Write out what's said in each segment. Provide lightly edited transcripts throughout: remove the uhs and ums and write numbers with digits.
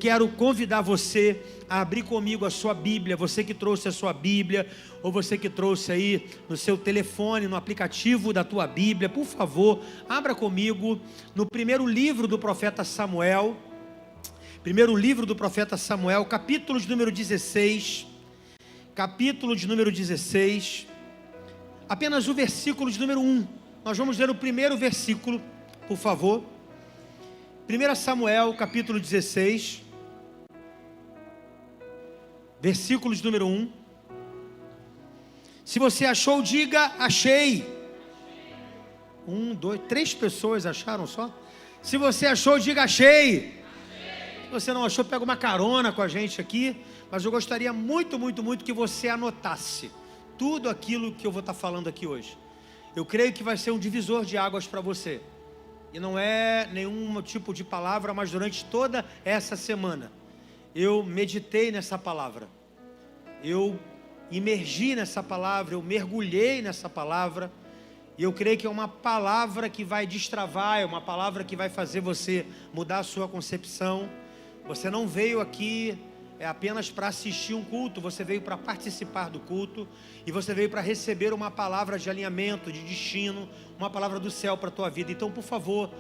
quero convidar você a abrir comigo a sua Bíblia, você que trouxe a sua Bíblia, ou você que trouxe aí no seu telefone, no aplicativo da tua Bíblia, por favor, abra comigo no primeiro livro do profeta Samuel, capítulo de número 16, apenas o versículo de número 1, nós vamos ler o primeiro versículo, por favor. 1 Samuel, capítulo 16, versículo de número 1. Se você achou, diga: achei. 1, 2, 3 pessoas acharam só? Se você achou, diga: achei. Se você não achou, pega uma carona com a gente aqui. Mas eu gostaria muito que você anotasse tudo aquilo que eu vou estar falando aqui hoje. Eu creio que vai ser um divisor de águas para você. E não é nenhum tipo de palavra, mas durante toda essa semana eu meditei nessa palavra, eu imergi nessa palavra, eu mergulhei nessa palavra, e eu creio que é uma palavra que vai destravar, é uma palavra que vai fazer você mudar a sua concepção. Você não veio aqui apenas para assistir um culto, você veio para participar do culto, e você veio para receber uma palavra de alinhamento, de destino, uma palavra do céu para a tua vida. Então, por favor,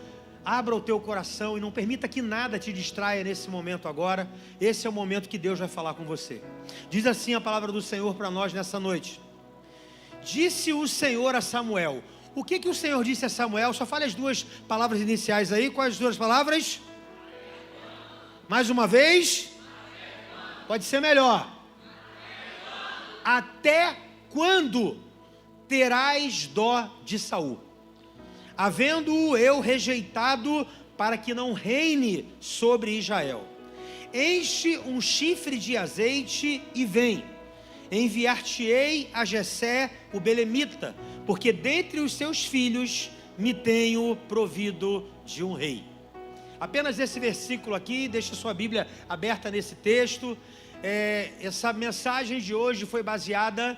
abra o teu coração e não permita que nada te distraia nesse momento agora. Esse é o momento que Deus vai falar com você. Diz assim a palavra do Senhor para nós nessa noite: disse o Senhor a Samuel. O que o Senhor disse a Samuel? Só fale as duas palavras iniciais aí. Quais as duas palavras? Mais uma vez. Pode ser melhor. Até quando terás dó de Saul, havendo-o eu rejeitado, para que não reine sobre Israel? Enche um chifre de azeite e vem. Enviar-te-ei a Jessé o belemita, porque dentre os seus filhos me tenho provido de um rei. Apenas esse versículo aqui, deixa sua Bíblia aberta nesse texto. Essa mensagem de hoje foi baseada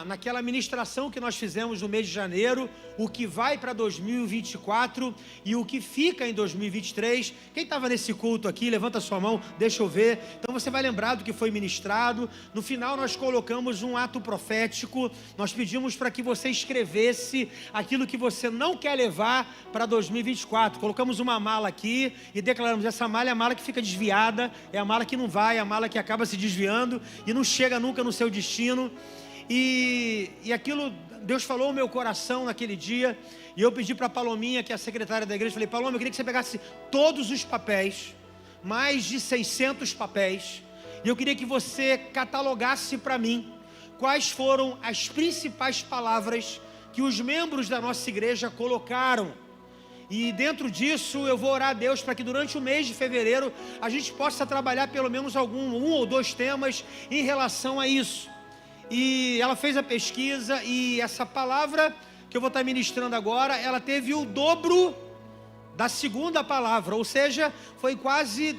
naquela ministração que nós fizemos no mês de janeiro, o que vai para 2024 e o que fica em 2023. Quem estava nesse culto aqui, levanta sua mão, deixa eu ver. Então você vai lembrar do que foi ministrado. No final nós colocamos um ato profético, nós pedimos para que você escrevesse aquilo que você não quer levar para 2024. Colocamos uma mala aqui e declaramos: essa mala é a mala que fica desviada, é a mala que não vai, é a mala que acaba se desviando e não chega nunca no seu destino. E aquilo, Deus falou no meu coração naquele dia, e eu pedi para a Palominha, que é a secretária da igreja, falei: Paloma, eu queria que você pegasse todos os papéis, mais de 600 papéis, e eu queria que você catalogasse para mim quais foram as principais palavras que os membros da nossa igreja colocaram. E dentro disso eu vou orar a Deus para que durante o mês de fevereiro a gente possa trabalhar pelo menos um ou dois temas em relação a isso. E ela fez a pesquisa, e essa palavra que eu vou estar ministrando agora, ela teve o dobro da segunda palavra, ou seja, foi quase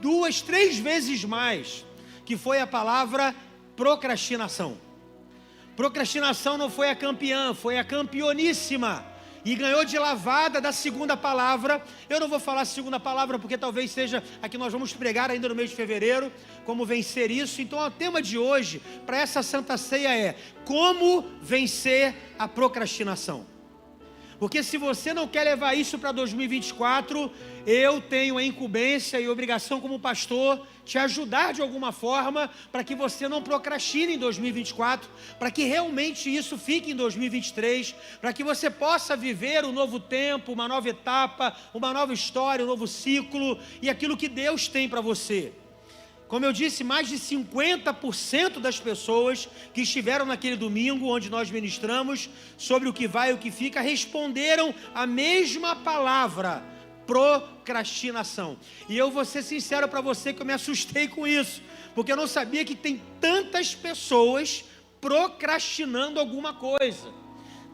2, 3 vezes mais, que foi a palavra procrastinação. Procrastinação não foi a campeã, foi a campeoníssima, e ganhou de lavada da segunda palavra. Eu não vou falar a segunda palavra, porque talvez seja a que nós vamos pregar ainda no mês de fevereiro, como vencer isso. Então o tema de hoje, para essa Santa Ceia, é: como vencer a procrastinação. Porque se você não quer levar isso para 2024, eu tenho a incumbência e obrigação como pastor te ajudar de alguma forma para que você não procrastine em 2024, para que realmente isso fique em 2023, para que você possa viver um novo tempo, uma nova etapa, uma nova história, um novo ciclo e aquilo que Deus tem para você. Como eu disse, mais de 50% das pessoas que estiveram naquele domingo onde nós ministramos sobre o que vai e o que fica, responderam a mesma palavra: procrastinação. E eu vou ser sincero para você que eu me assustei com isso, porque eu não sabia que tem tantas pessoas procrastinando alguma coisa.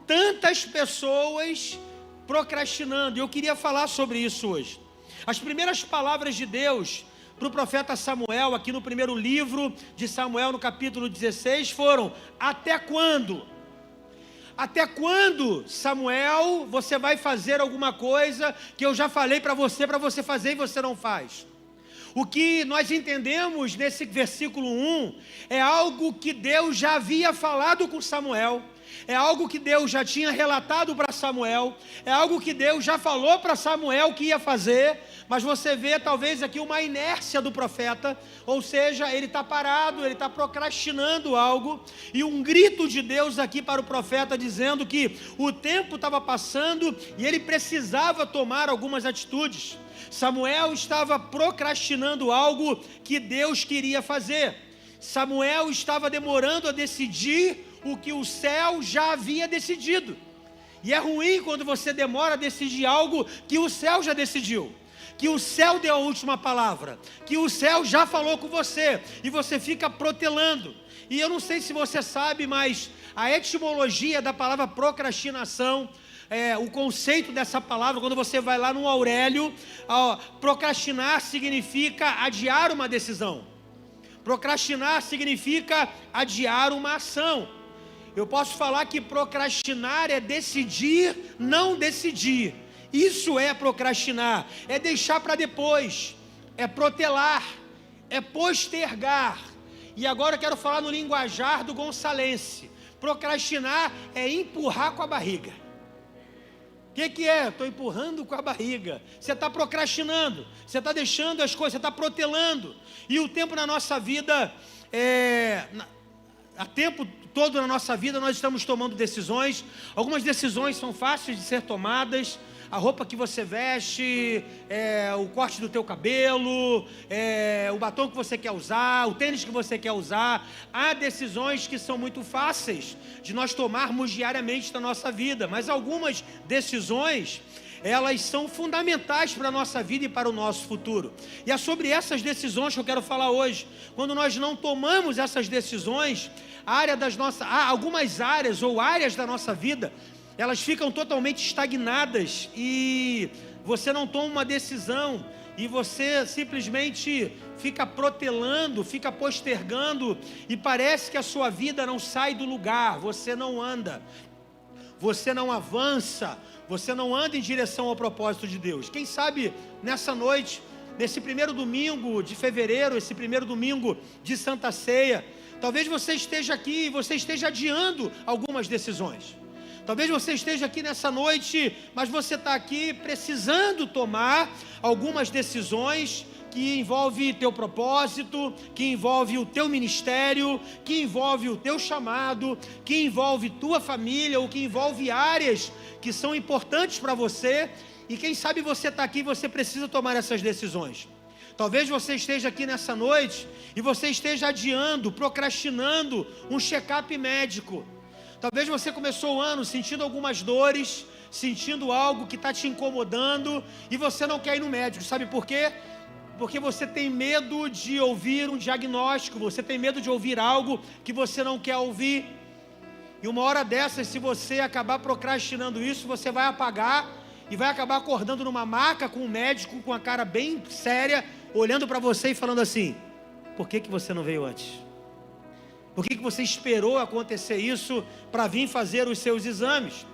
Tantas pessoas procrastinando. E eu queria falar sobre isso hoje. As primeiras palavras de Deus para o profeta Samuel, aqui no primeiro livro de Samuel, no capítulo 16, foram: até quando? Até quando, Samuel, você vai fazer alguma coisa que eu já falei para você fazer e você não faz? O que nós entendemos nesse versículo 1 é algo que Deus já havia falado com Samuel, é algo que Deus já tinha relatado para Samuel, é algo que Deus já falou para Samuel que ia fazer, mas você vê talvez aqui uma inércia do profeta, ou seja, ele está parado, ele está procrastinando algo, e um grito de Deus aqui para o profeta dizendo que o tempo estava passando e ele precisava tomar algumas atitudes. Samuel estava procrastinando algo que Deus queria fazer. Samuel estava demorando a decidir o que o céu já havia decidido. E é ruim quando você demora a decidir algo que o céu já decidiu, que o céu deu a última palavra, que o céu já falou com você, e você fica protelando. E eu não sei se você sabe, mas a etimologia da palavra procrastinação, o conceito dessa palavra, quando você vai lá no Aurélio, procrastinar significa adiar uma decisão. Procrastinar significa adiar uma ação. Eu posso falar que procrastinar é decidir, não decidir. Isso é procrastinar, é deixar para depois, é protelar, é postergar. E agora eu quero falar no linguajar do gonçalense. Procrastinar é empurrar com a barriga. O que é? Estou empurrando com a barriga. Você está procrastinando, você está deixando as coisas, você está protelando. E o tempo na nossa vida, há tempo todo na nossa vida nós estamos tomando decisões. Algumas decisões são fáceis de ser tomadas. A roupa que você veste, o corte do teu cabelo, o batom que você quer usar, o tênis que você quer usar. Há decisões que são muito fáceis de nós tomarmos diariamente na nossa vida, mas algumas decisões, elas são fundamentais para a nossa vida e para o nosso futuro. E é sobre essas decisões que eu quero falar hoje. Quando nós não tomamos essas decisões, há algumas áreas ou áreas da nossa vida, elas ficam totalmente estagnadas e você não toma uma decisão e você simplesmente fica protelando, fica postergando e parece que a sua vida não sai do lugar, você não anda, você não avança, você não anda em direção ao propósito de Deus. Quem sabe nessa noite, nesse primeiro domingo de fevereiro, esse primeiro domingo de Santa Ceia, talvez você esteja aqui e você esteja adiando algumas decisões. Talvez você esteja aqui nessa noite, mas você está aqui precisando tomar algumas decisões que envolvem teu propósito, que envolve o teu ministério, que envolve o teu chamado, que envolve tua família, ou que envolve áreas que são importantes para você. E quem sabe você está aqui e você precisa tomar essas decisões. Talvez você esteja aqui nessa noite e você esteja adiando, procrastinando um check-up médico. Talvez você começou o ano sentindo algumas dores, sentindo algo que está te incomodando e você não quer ir no médico. Sabe por quê? Porque você tem medo de ouvir um diagnóstico, você tem medo de ouvir algo que você não quer ouvir. E uma hora dessas, se você acabar procrastinando isso, você vai apagar e vai acabar acordando numa maca com um médico com a cara bem séria, olhando para você e falando assim: por que você não veio antes? Por que você esperou acontecer isso para vir fazer os seus exames?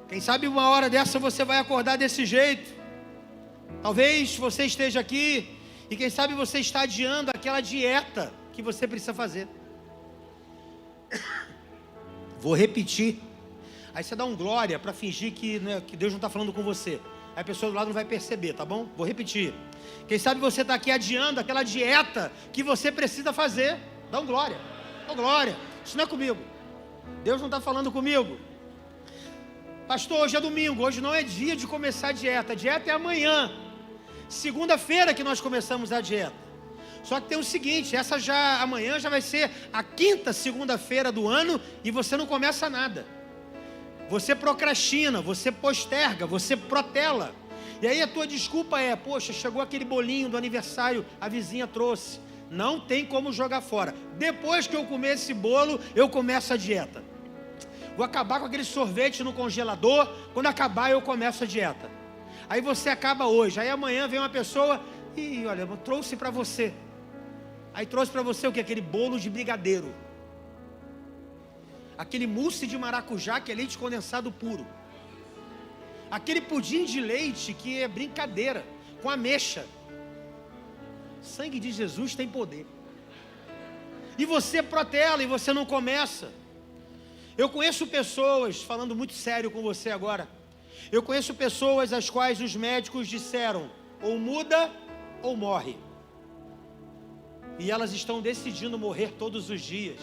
Quem sabe uma hora dessa você vai acordar desse jeito. Talvez você esteja aqui e quem sabe você está adiando aquela dieta que você precisa fazer. Vou repetir. Aí você dá um glória para fingir que Deus não está falando com você. Aí a pessoa do lado não vai perceber, tá bom? Vou repetir. Quem sabe você está aqui adiando aquela dieta que você precisa fazer. Dá um glória, dá um glória. Isso não é comigo. Deus não está falando comigo. Pastor, hoje é domingo, hoje não é dia de começar a dieta. A dieta é amanhã. Segunda-feira que nós começamos a dieta. Só que tem o seguinte, amanhã já vai ser a quinta segunda-feira do ano e você não começa nada. Você procrastina, você posterga, você protela. E aí a tua desculpa é: poxa, chegou aquele bolinho do aniversário, a vizinha trouxe. Não tem como jogar fora. Depois que eu comer esse bolo, eu começo a dieta. Vou acabar com aquele sorvete no congelador. Quando acabar, eu começo a dieta. Aí você acaba hoje. Aí amanhã vem uma pessoa e olha, eu trouxe para você. Aí trouxe para você o que? Aquele bolo de brigadeiro. Aquele mousse de maracujá que é leite condensado puro. Aquele pudim de leite que é brincadeira, com ameixa. Sangue de Jesus tem poder. E você protela e você não começa. Eu conheço pessoas, falando muito sério com você agora, eu conheço pessoas às quais os médicos disseram, ou muda ou morre. E elas estão decidindo morrer todos os dias.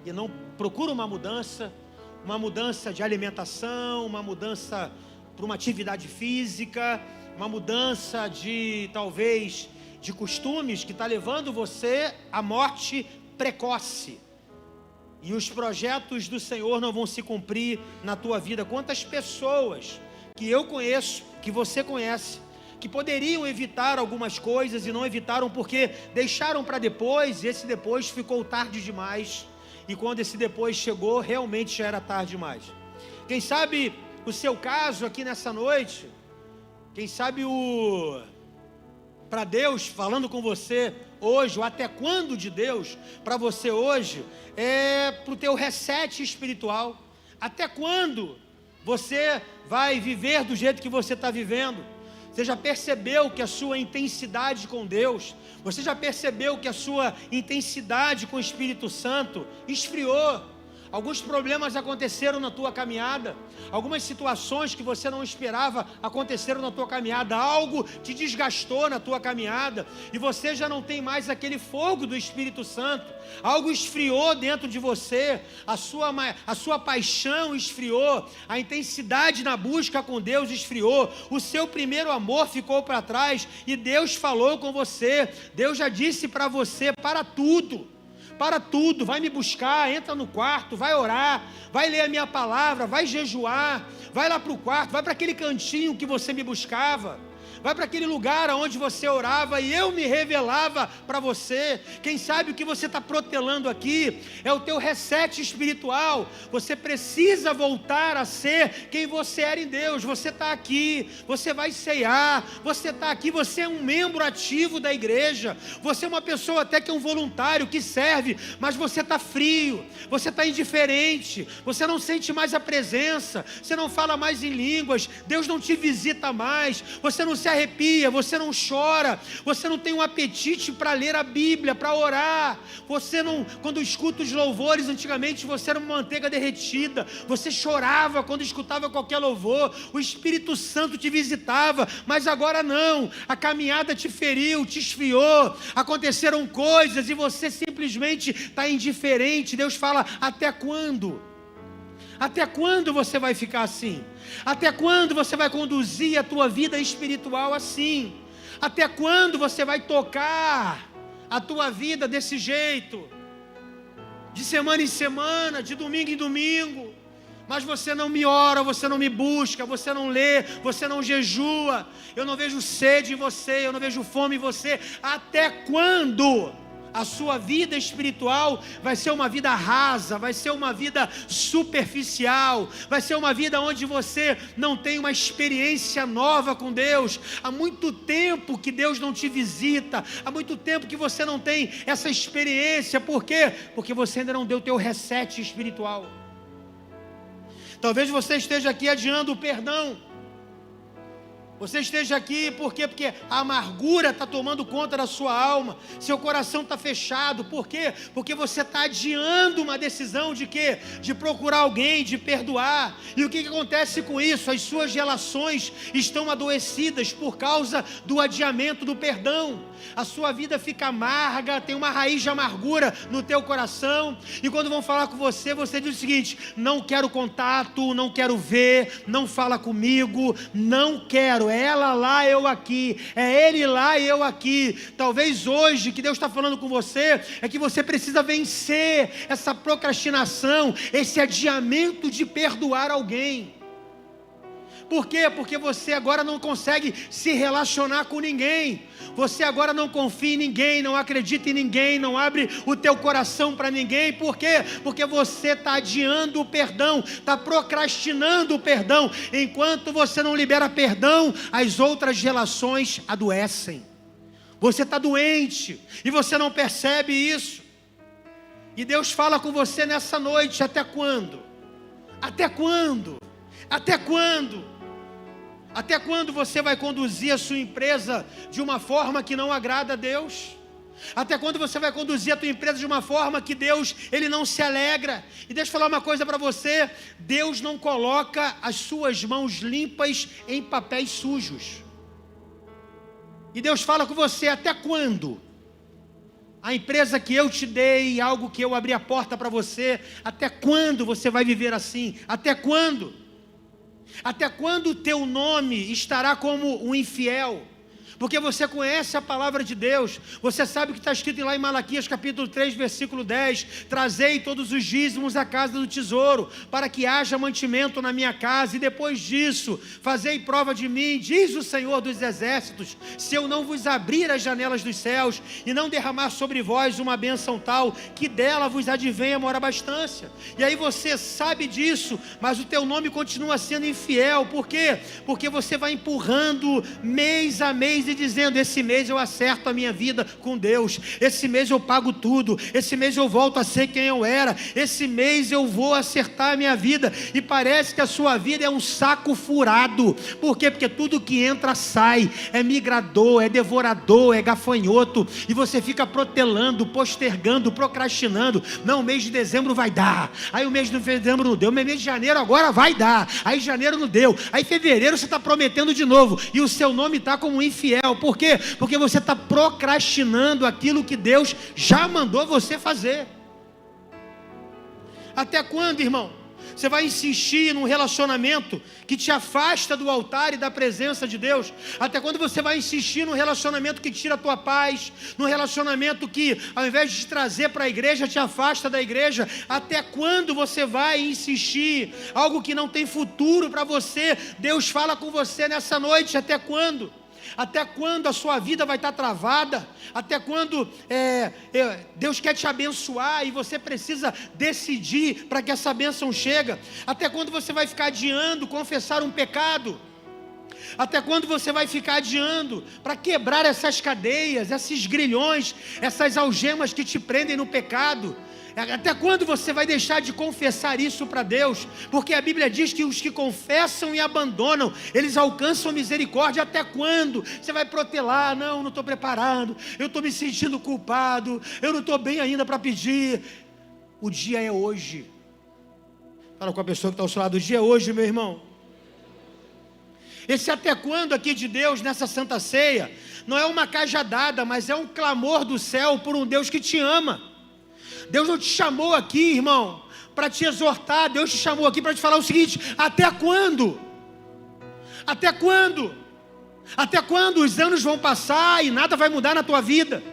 E não procuram uma mudança de alimentação, uma mudança para uma atividade física, uma mudança de, talvez, de costumes que está levando você à morte precoce. E os projetos do Senhor não vão se cumprir na tua vida. Quantas pessoas que eu conheço, que você conhece, que poderiam evitar algumas coisas e não evitaram porque deixaram para depois, e esse depois ficou tarde demais. E quando esse depois chegou, realmente já era tarde demais. Quem sabe o seu caso aqui nessa noite, quem sabe para Deus, falando com você hoje, ou até quando de Deus, para você hoje, é para o teu reset espiritual. Até quando você vai viver do jeito que você está vivendo? Você já percebeu que a sua intensidade com Deus, você já percebeu que a sua intensidade com o Espírito Santo esfriou? Alguns problemas aconteceram na tua caminhada, algumas situações que você não esperava aconteceram na tua caminhada, algo te desgastou na tua caminhada, e você já não tem mais aquele fogo do Espírito Santo, algo esfriou dentro de você, a sua paixão esfriou, a intensidade na busca com Deus esfriou, o seu primeiro amor ficou para trás, e Deus falou com você, Deus já disse para você, para tudo, vai me buscar, entra no quarto, vai orar, vai ler a minha palavra, vai jejuar, vai lá para o quarto, vai para aquele cantinho que você me buscava, vai para aquele lugar onde você orava e eu me revelava para você. Quem sabe o que você está protelando aqui é o teu reset espiritual. Você precisa voltar a ser quem você era em Deus. Você está aqui, você vai ceiar, você está aqui, você é um membro ativo da igreja, você é uma pessoa até que é um voluntário que serve, mas você está frio, você está indiferente, você não sente mais a presença, você não fala mais em línguas, Deus não te visita mais, você não se arrepia, você não chora, você não tem um apetite para ler a Bíblia, para orar, você não, quando escuta os louvores, antigamente você era uma manteiga derretida, você chorava quando escutava qualquer louvor, o Espírito Santo te visitava, mas agora não, a caminhada te feriu, te esfriou, aconteceram coisas e você simplesmente está indiferente. Deus fala, até quando? Até quando você vai ficar assim? Até quando você vai conduzir a tua vida espiritual assim? Até quando você vai tocar a tua vida desse jeito? De semana em semana, de domingo em domingo, mas você não me ora, você não me busca, você não lê, você não jejua, eu não vejo sede em você, eu não vejo fome em você. Até quando? A sua vida espiritual vai ser uma vida rasa, vai ser uma vida superficial, vai ser uma vida onde você não tem uma experiência nova com Deus. Há muito tempo que Deus não te visita, há muito tempo que você não tem essa experiência. Por quê? Porque você ainda não deu o teu reset espiritual. Talvez você esteja aqui adiando o perdão. Você esteja aqui, por quê? Porque a amargura está tomando conta da sua alma, seu coração está fechado. Por quê? Porque você está adiando uma decisão de quê? De procurar alguém, de perdoar. E o que acontece com isso? As suas relações estão adoecidas por causa do adiamento do perdão. A sua vida fica amarga, tem uma raiz de amargura no teu coração, e quando vão falar com você, você diz o seguinte: não quero contato, não quero ver, não fala comigo, não quero, é ela lá, eu aqui, é ele lá e eu aqui. Talvez hoje, que Deus está falando com você, é que você precisa vencer essa procrastinação, esse adiamento de perdoar alguém. Por quê? Porque você agora não consegue se relacionar com ninguém, você agora não confia em ninguém, não acredita em ninguém, não abre o teu coração para ninguém. Por quê? Porque você está adiando o perdão, está procrastinando o perdão. Enquanto você não libera perdão, as outras relações adoecem. Você está doente e você não percebe isso. E Deus fala com você nessa noite: até quando? Até quando? Até quando? Até quando você vai conduzir a sua empresa de uma forma que não agrada a Deus? Até quando você vai conduzir a tua empresa de uma forma que Deus, Ele não se alegra? E deixa eu falar uma coisa para você: Deus não coloca as suas mãos limpas em papéis sujos. E Deus fala com você: até quando? A empresa que eu te dei, algo que eu abri a porta para você, até quando você vai viver assim? Até quando? Até quando o teu nome estará como um infiel? Porque você conhece a palavra de Deus, você sabe o que está escrito lá em Malaquias capítulo 3, versículo 10, trazei todos os dízimos à casa do tesouro, para que haja mantimento na minha casa, e depois disso, fazei prova de mim, diz o Senhor dos exércitos, se eu não vos abrir as janelas dos céus, e não derramar sobre vós uma bênção tal, que dela vos advenha mora abastância. E aí você sabe disso, mas o teu nome continua sendo infiel. Por quê? Porque você vai empurrando mês a mês, e dizendo: esse mês eu acerto a minha vida com Deus, esse mês eu pago tudo, esse mês eu volto a ser quem eu era, esse mês eu vou acertar a minha vida, e parece que a sua vida é um saco furado. Por quê? Porque tudo que entra sai, é migrador, é devorador, é gafanhoto, e você fica protelando, postergando, procrastinando. Não, o mês de dezembro vai dar, aí o mês de dezembro não deu, o mês de janeiro agora vai dar, aí janeiro não deu, aí fevereiro você está prometendo de novo, e o seu nome está como infiel. Por quê? Porque você está procrastinando aquilo que Deus já mandou você fazer. Até quando, irmão, você vai insistir num relacionamento que te afasta do altar e da presença de Deus? Até quando você vai insistir num relacionamento que tira a tua paz, num relacionamento que, ao invés de te trazer para a igreja, te afasta da igreja? Até quando você vai insistir algo que não tem futuro para você? Deus fala com você nessa noite: até quando? Até quando a sua vida vai estar travada? Até quando Deus quer te abençoar e você precisa decidir para que essa bênção chegue? Até quando você vai ficar adiando confessar um pecado? Até quando você vai ficar adiando para quebrar essas cadeias, esses grilhões, essas algemas que te prendem no pecado? Até quando você vai deixar de confessar isso para Deus? Porque a Bíblia diz que os que confessam e abandonam, eles alcançam misericórdia. Até quando você vai protelar? Não estou preparado, eu estou me sentindo culpado, eu não estou bem ainda para pedir. O dia é hoje. Fala com a pessoa que está ao seu lado: o dia é hoje, meu irmão. Esse até quando aqui de Deus nessa Santa Ceia não é uma cajadada, mas é um clamor do céu por um Deus que te ama. Deus não te chamou aqui, irmão, para te exortar. Deus te chamou aqui para te falar o seguinte: até quando? Até quando? Até quando os anos vão passar e nada vai mudar na tua vida?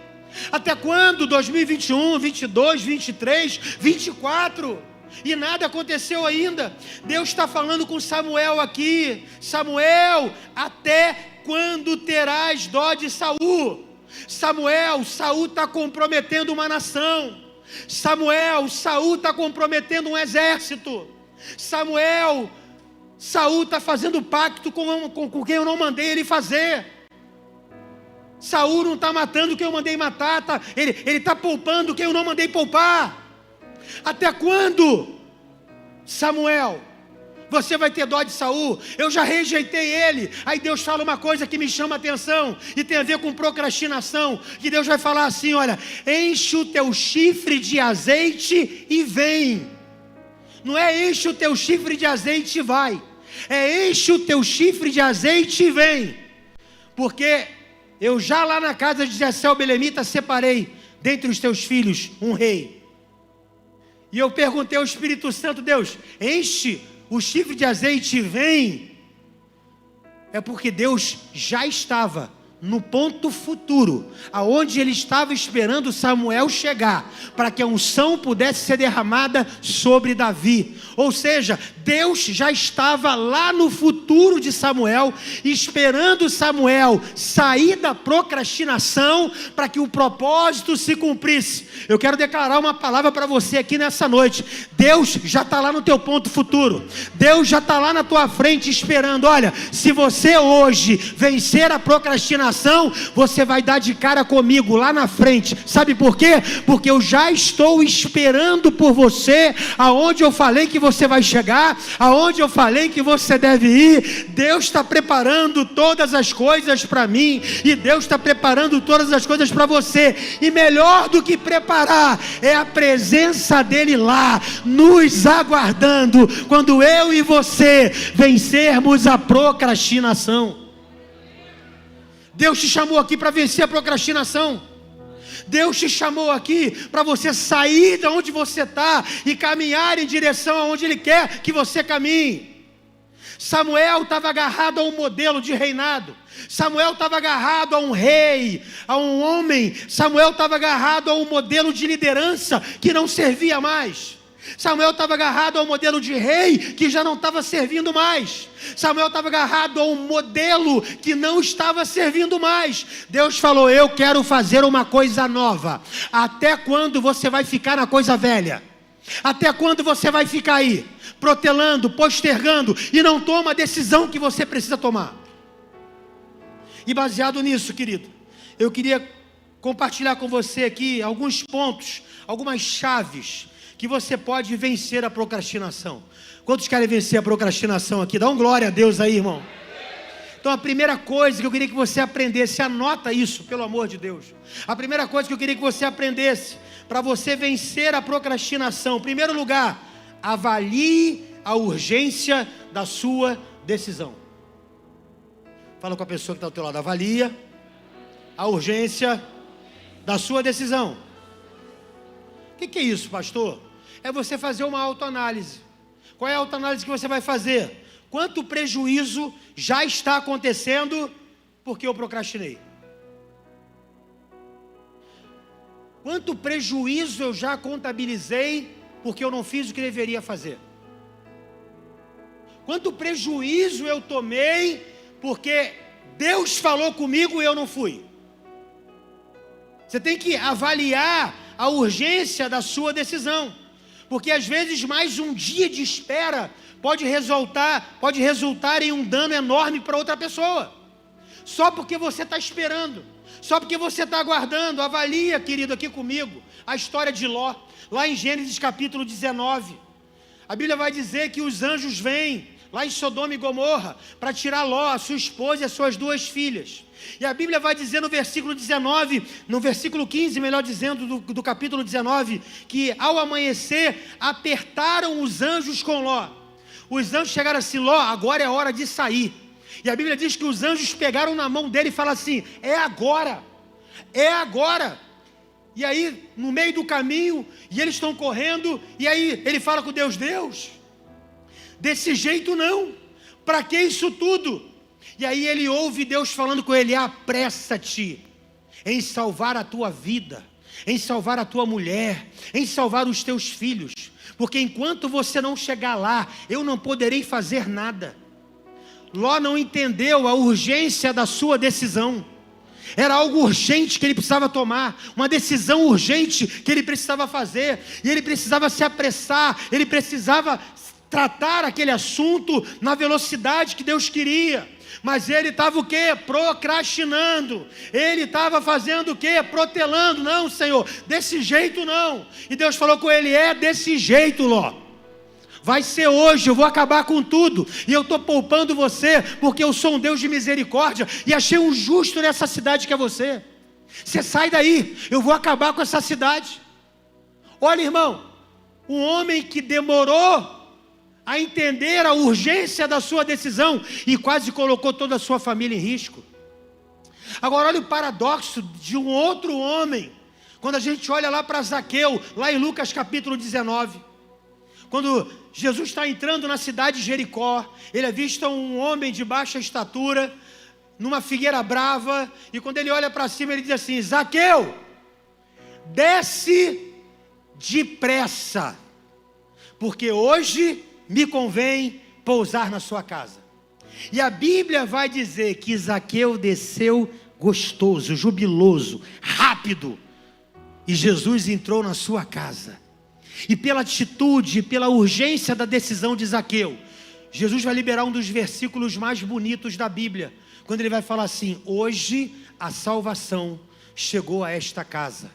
Até quando 2021, 22, 23, 24 e nada aconteceu ainda? Deus está falando com Samuel aqui: Samuel, até quando terás dó de Saul? Samuel, Saul está comprometendo uma nação. Samuel, Saul está comprometendo um exército. Samuel, Saul está fazendo pacto com quem eu não mandei ele fazer. Saul não está matando quem eu mandei matar, ele está poupando quem eu não mandei poupar. Até quando, Samuel, você vai ter dó de Saul? Eu já rejeitei ele. Aí Deus fala uma coisa que me chama a atenção, e tem a ver com procrastinação, que Deus vai falar assim: olha, enche o teu chifre de azeite e vem. Não é enche o teu chifre de azeite e vai, é enche o teu chifre de azeite e vem. Porque eu já lá na casa de Jessé o belemita separei dentre os teus filhos um rei. E eu perguntei ao Espírito Santo: Deus, enche o chifre de azeite vem. É porque Deus já estava no ponto futuro, aonde ele estava esperando Samuel chegar, para que a unção pudesse ser derramada sobre Davi. Ou seja, Deus já estava lá no futuro de Samuel, esperando Samuel sair da procrastinação, para que o propósito se cumprisse. Eu quero declarar uma palavra para você aqui nessa noite: Deus já está lá no teu ponto futuro, Deus já está lá na tua frente esperando. Olha, se você hoje vencer a procrastinação, procrastinação, você vai dar de cara comigo lá na frente. Sabe por quê? Porque eu já estou esperando por você, aonde eu falei que você vai chegar, aonde eu falei que você deve ir. Deus está preparando todas as coisas para mim, e Deus está preparando todas as coisas para você, e melhor do que preparar, é a presença dele lá, nos aguardando, quando eu e você vencermos a procrastinação. Deus te chamou aqui para vencer a procrastinação. Deus te chamou aqui para você sair de onde você está e caminhar em direção aonde Ele quer que você caminhe. Samuel estava agarrado a um modelo de reinado. Samuel estava agarrado a um rei, a um homem. Samuel estava agarrado a um modelo de liderança que não servia mais. Samuel estava agarrado a um modelo de rei que já não estava servindo mais. Samuel estava agarrado a um modelo que não estava servindo mais. Deus falou: eu quero fazer uma coisa nova. Até quando você vai ficar na coisa velha? Até quando você vai ficar aí, protelando, postergando, e não toma a decisão que você precisa tomar? E baseado nisso, querido, eu queria compartilhar com você aqui alguns pontos, algumas chaves que você pode vencer a procrastinação. Quantos querem vencer a procrastinação aqui? Dá um glória a Deus aí, irmão. Então a primeira coisa que eu queria que você aprendesse, anota isso, pelo amor de Deus. A primeira coisa que eu queria que você aprendesse, para você vencer a procrastinação, em primeiro lugar, avalie a urgência da sua decisão. Fala com a pessoa que está ao teu lado: avalia a urgência da sua decisão. O que é isso, pastor? É você fazer uma autoanálise. Qual é a autoanálise que você vai fazer? Quanto prejuízo já está acontecendo porque eu procrastinei? Quanto prejuízo eu já contabilizei porque eu não fiz o que deveria fazer? Quanto prejuízo eu tomei porque Deus falou comigo e eu não fui? Você tem que avaliar a urgência da sua decisão, porque às vezes mais um dia de espera pode resultar em um dano enorme para outra pessoa, só porque você está esperando, só porque você está aguardando. Avalia, querido, aqui comigo, a história de Ló, lá em Gênesis capítulo 19, a Bíblia vai dizer que os anjos vêm lá em Sodoma e Gomorra para tirar Ló, a sua esposa e as suas 2 filhas. E a Bíblia vai dizer no versículo 19, no versículo 15, melhor dizendo, do capítulo 19, que ao amanhecer apertaram os anjos com Ló. Os anjos chegaram assim: Ló, agora é hora de sair. E a Bíblia diz que os anjos pegaram na mão dele e falaram assim: é agora, é agora. E aí, no meio do caminho, e eles estão correndo, e aí ele fala com Deus: Deus, desse jeito não, para que isso tudo? E aí ele ouve Deus falando com ele: apressa-te em salvar a tua vida, em salvar a tua mulher, em salvar os teus filhos, porque enquanto você não chegar lá, eu não poderei fazer nada. Ló não entendeu a urgência da sua decisão. Era algo urgente que ele precisava tomar, uma decisão urgente que ele precisava fazer, e ele precisava se apressar, ele precisava tratar aquele assunto na velocidade que Deus queria. Mas ele estava o quê? Procrastinando. Ele estava fazendo o quê? Protelando. Não, Senhor, desse jeito não. E Deus falou com ele: é desse jeito, Ló. Vai ser hoje, eu vou acabar com tudo. E eu estou poupando você, porque eu sou um Deus de misericórdia, e achei um justo nessa cidade que é você. Você sai daí, eu vou acabar com essa cidade. Olha, irmão, um homem que demorou a entender a urgência da sua decisão e quase colocou toda a sua família em risco. Agora olha o paradoxo de um outro homem, quando a gente olha lá para Zaqueu, lá em Lucas capítulo 19, quando Jesus está entrando na cidade de Jericó, ele avista um homem de baixa estatura, numa figueira brava, e quando ele olha para cima ele diz assim: Zaqueu, desce depressa, porque hoje me convém pousar na sua casa. E a Bíblia vai dizer que Zaqueu desceu gostoso, jubiloso, rápido, e Jesus entrou na sua casa. E pela atitude, pela urgência da decisão de Zaqueu, Jesus vai liberar um dos versículos mais bonitos da Bíblia, quando ele vai falar assim: hoje a salvação chegou a esta casa,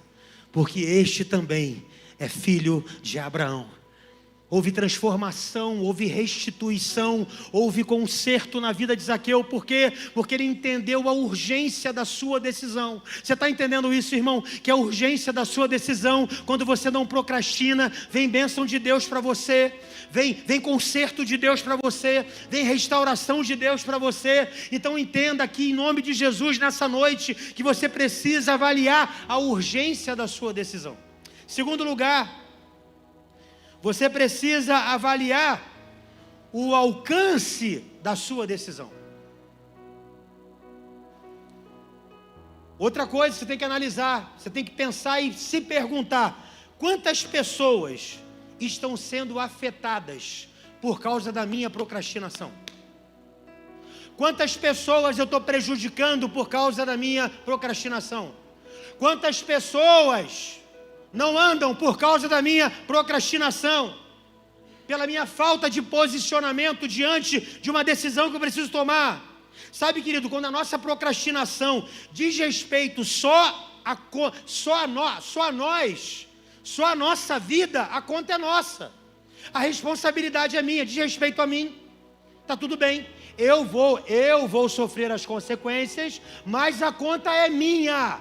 porque este também é filho de Abraão. Houve transformação, houve restituição, houve conserto na vida de Zaqueu. Por quê? Porque ele entendeu a urgência da sua decisão. Você está entendendo isso, irmão? Que a urgência da sua decisão, quando você não procrastina, vem bênção de Deus para você, vem conserto de Deus para você, vem restauração de Deus para você. Então entenda aqui, em nome de Jesus, nessa noite, que você precisa avaliar a urgência da sua decisão. Segundo lugar, você precisa avaliar o alcance da sua decisão. Outra coisa que você tem que analisar, você tem que pensar e se perguntar: quantas pessoas estão sendo afetadas por causa da minha procrastinação? Quantas pessoas eu estou prejudicando por causa da minha procrastinação? Quantas pessoas não andam por causa da minha procrastinação, pela minha falta de posicionamento diante de uma decisão que eu preciso tomar? Sabe, querido, quando a nossa procrastinação diz respeito só a nós, só a nossa vida, a conta é nossa, a responsabilidade é minha, diz respeito a mim, está tudo bem, eu vou sofrer as consequências, mas a conta é minha.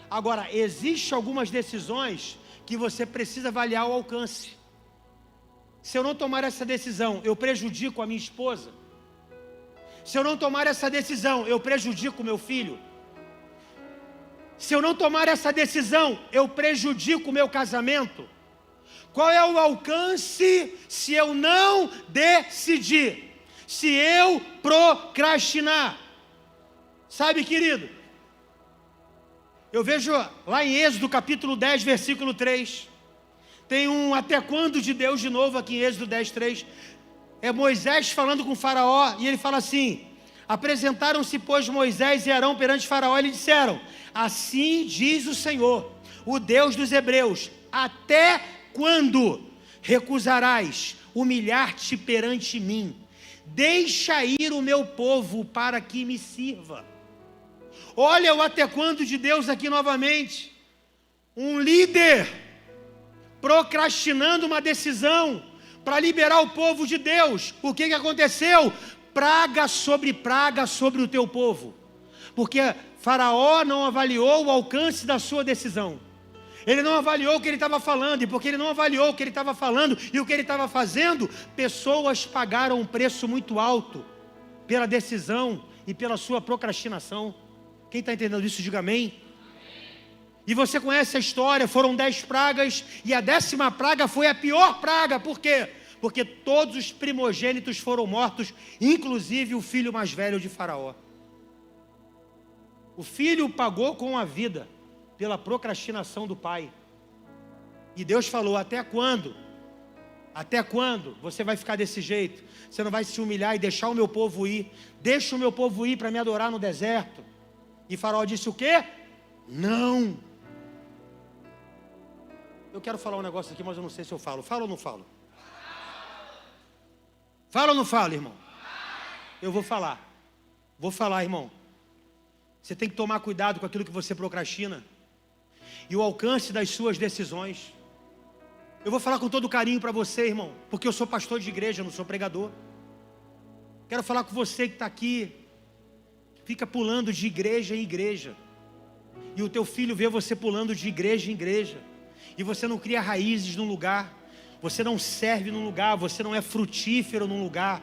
Agora, existem algumas decisões que você precisa avaliar o alcance. Se eu não tomar essa decisão, eu prejudico a minha esposa? Se eu não tomar essa decisão, eu prejudico o meu filho? Se eu não tomar essa decisão, eu prejudico o meu casamento? Qual é o alcance se eu não decidir? Se eu procrastinar? Sabe, querido, eu vejo lá em Êxodo capítulo 10, versículo 3. Tem um até quando de Deus de novo aqui em Êxodo 10, 3. É Moisés falando com Faraó, e ele fala assim: apresentaram-se, pois, Moisés e Arão perante Faraó, e lhe disseram: assim diz o Senhor, o Deus dos hebreus, até quando recusarás humilhar-te perante mim? Deixa ir o meu povo para que me sirva. Olha o até quando de Deus aqui novamente. Um líder procrastinando uma decisão para liberar o povo de Deus. O que aconteceu? Praga sobre o teu povo. Porque Faraó não avaliou o alcance da sua decisão. Ele não avaliou o que ele estava falando. E porque ele não avaliou o que ele estava falando e o que ele estava fazendo, pessoas pagaram um preço muito alto pela decisão e pela sua procrastinação. Quem está entendendo isso, diga amém. E você conhece a história, foram 10 pragas, e a 10ª praga foi a pior praga. Por quê? Porque todos os primogênitos foram mortos, inclusive o filho mais velho de Faraó. O filho pagou com a vida pela procrastinação do pai. E Deus falou: até quando? Até quando você vai ficar desse jeito? Você não vai se humilhar e deixar o meu povo ir? Deixa o meu povo ir para me adorar no deserto. E Faraó disse o quê? Não. Eu quero falar um negócio aqui, mas eu não sei se eu falo. Falo ou não falo? Fala ou não falo, irmão? Eu vou falar. Vou falar, irmão. Você tem que tomar cuidado com aquilo que você procrastina e o alcance das suas decisões. Eu vou falar com todo carinho para você, irmão, porque eu sou pastor de igreja, eu não sou pregador. Quero falar com você que está aqui, fica pulando de igreja em igreja, e o teu filho vê você pulando de igreja em igreja, e você não cria raízes num lugar, você não serve num lugar, você não é frutífero num lugar.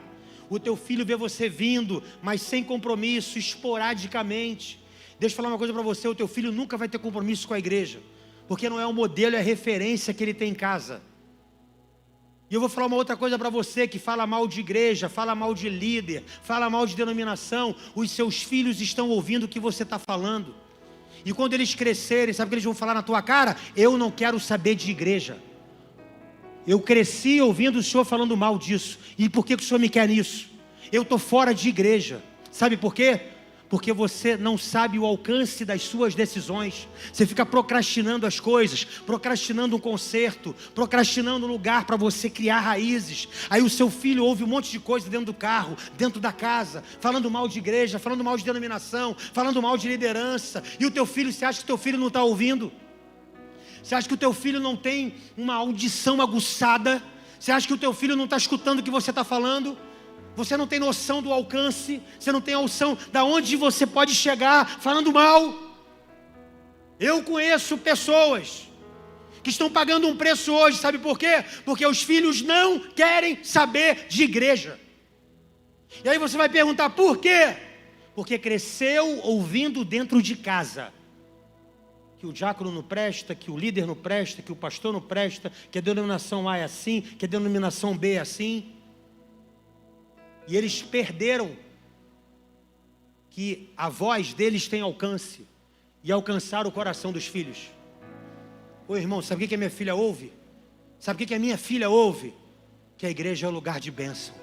O teu filho vê você vindo, mas sem compromisso, esporadicamente. Deixa eu falar uma coisa para você: o teu filho nunca vai ter compromisso com a igreja, porque não é o modelo, é a referência que ele tem em casa. E eu vou falar uma outra coisa para você que fala mal de igreja, fala mal de líder, fala mal de denominação. Os seus filhos estão ouvindo o que você está falando. E quando eles crescerem, sabe o que eles vão falar na tua cara? Eu não quero saber de igreja. Eu cresci ouvindo o senhor falando mal disso. E por que o senhor me quer nisso? Eu estou fora de igreja. Sabe por quê? Porque você não sabe o alcance das suas decisões. Você fica procrastinando as coisas, procrastinando um conserto, procrastinando um lugar para você criar raízes. Aí o seu filho ouve um monte de coisa dentro do carro, dentro da casa, falando mal de igreja, falando mal de denominação, falando mal de liderança. E o teu filho, você acha que o teu filho não está ouvindo? Você acha que o teu filho não tem uma audição aguçada? Você acha que o teu filho não está escutando o que você está falando? Você não tem noção do alcance, você não tem noção de onde você pode chegar falando mal. Eu conheço pessoas que estão pagando um preço hoje, sabe por quê? Porque os filhos não querem saber de igreja. E aí você vai perguntar por quê? Porque cresceu ouvindo dentro de casa que o diácono não presta, que o líder não presta, que o pastor não presta, que a denominação A é assim, que a denominação B é assim. E eles perderam que a voz deles tem alcance e alcançar o coração dos filhos. Ô irmão, sabe o que a minha filha ouve? Sabe o que a minha filha ouve? Que a igreja é lugar de bênção,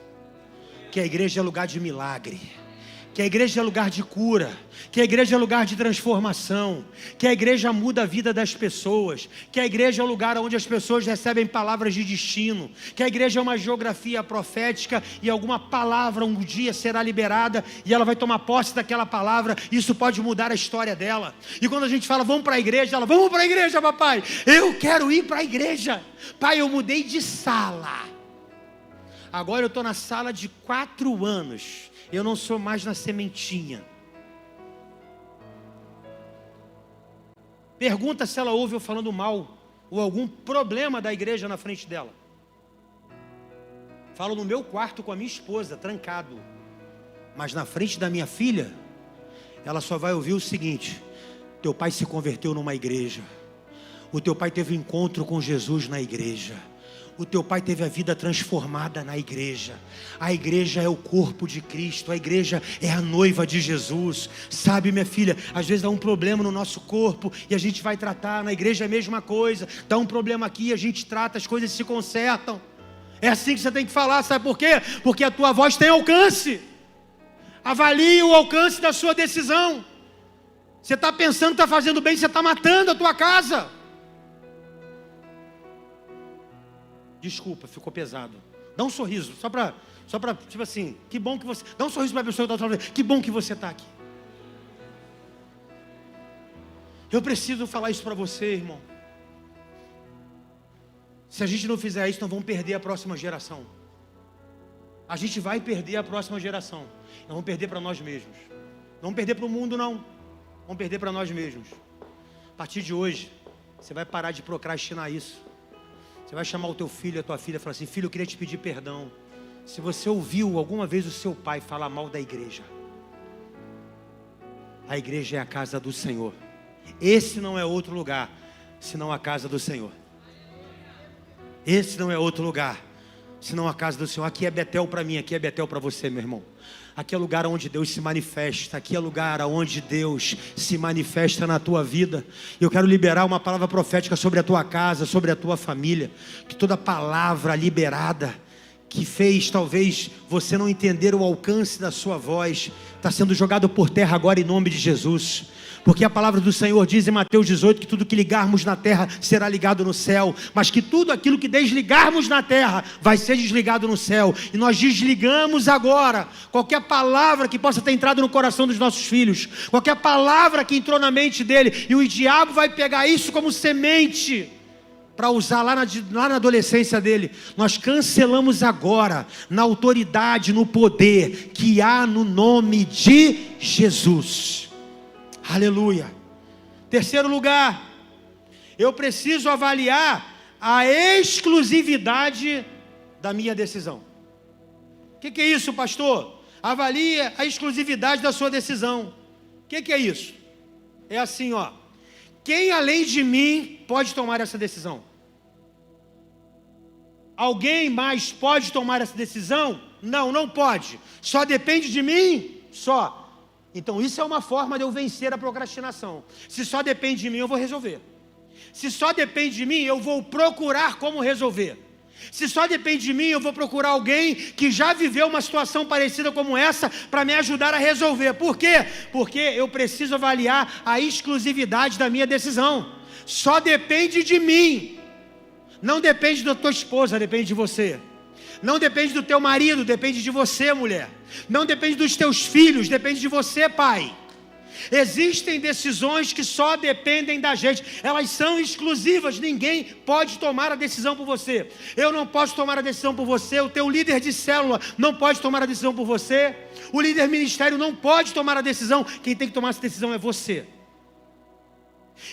que a igreja é lugar de milagre, que a igreja é lugar de cura, que a igreja é lugar de transformação, que a igreja muda a vida das pessoas, que a igreja é o lugar onde as pessoas recebem palavras de destino, que a igreja é uma geografia profética e alguma palavra um dia será liberada e ela vai tomar posse daquela palavra, isso pode mudar a história dela. E quando a gente fala vamos para a igreja, ela, vamos para a igreja, papai, eu quero ir para a igreja, pai, eu mudei de sala, agora eu estou na sala de 4 anos, eu não sou mais na sementinha. Pergunta se ela ouve eu falando mal ou algum problema da igreja na frente dela. Falo no meu quarto com a minha esposa, trancado. Mas na frente da minha filha, ela só vai ouvir o seguinte: teu pai se converteu numa igreja. O teu pai teve um encontro com Jesus na igreja. O teu pai teve a vida transformada na igreja. A igreja é o corpo de Cristo. A igreja é a noiva de Jesus. Sabe, minha filha, às vezes dá um problema no nosso corpo e a gente vai tratar. Na igreja é a mesma coisa. Dá um problema aqui, a gente trata, as coisas se consertam. É assim que você tem que falar, sabe por quê? Porque a tua voz tem alcance. Avalie o alcance da sua decisão. Você está pensando que está fazendo bem, você está matando a tua casa. Desculpa, ficou pesado. Dá um sorriso, só para, tipo assim, que bom que você... Dá um sorriso para a pessoa que está falando, que bom que você está aqui. Eu preciso falar isso para você, irmão. Se a gente não fizer isso, nós vamos perder a próxima geração. A gente vai perder a próxima geração. Nós vamos perder para nós mesmos. Não vamos perder para o mundo, não. Vamos perder para nós mesmos. A partir de hoje, você vai parar de procrastinar isso. Você vai chamar o teu filho, a tua filha e falar assim: filho, eu queria te pedir perdão. Se você ouviu alguma vez o seu pai falar mal da igreja, a igreja é a casa do Senhor. Esse não é outro lugar, senão a casa do Senhor. Esse não é outro lugar, senão a casa do Senhor. Aqui é Betel para mim, aqui é Betel para você, meu irmão. Aqui é lugar onde Deus se manifesta. Aqui é lugar onde Deus se manifesta na tua vida. Eu quero liberar uma palavra profética sobre a tua casa, sobre a tua família. Que toda palavra liberada, que fez talvez você não entender o alcance da sua voz, está sendo jogado por terra agora em nome de Jesus. Porque a palavra do Senhor diz em Mateus 18 que tudo que ligarmos na terra será ligado no céu, mas que tudo aquilo que desligarmos na terra vai ser desligado no céu. E nós desligamos agora qualquer palavra que possa ter entrado no coração dos nossos filhos, qualquer palavra que entrou na mente dele, e o diabo vai pegar isso como semente para usar lá na adolescência dele. Nós cancelamos agora, na autoridade, no poder que há no nome de Jesus. Aleluia. Terceiro lugar, eu preciso avaliar a exclusividade da minha decisão. O que é isso, pastor? Avalie a exclusividade da sua decisão. O que é isso? É assim, ó. Quem além de mim pode tomar essa decisão? Alguém mais pode tomar essa decisão? Não, não pode. Só depende de mim? Só. Então isso é uma forma de eu vencer a procrastinação. Se só depende de mim, eu vou resolver. Se só depende de mim, eu vou procurar como resolver. Se só depende de mim, eu vou procurar alguém que já viveu uma situação parecida como essa para me ajudar a resolver. Por quê? Porque eu preciso avaliar a exclusividade da minha decisão. Só depende de mim. Não depende da tua esposa, depende de você. Não depende do teu marido, depende de você, mulher. Não depende dos teus filhos, depende de você, pai. Existem decisões que só dependem da gente. Elas são exclusivas, ninguém pode tomar a decisão por você. Eu não posso tomar a decisão por você. O teu líder de célula não pode tomar a decisão por você. O líder ministério não pode tomar a decisão. Quem tem que tomar essa decisão é você.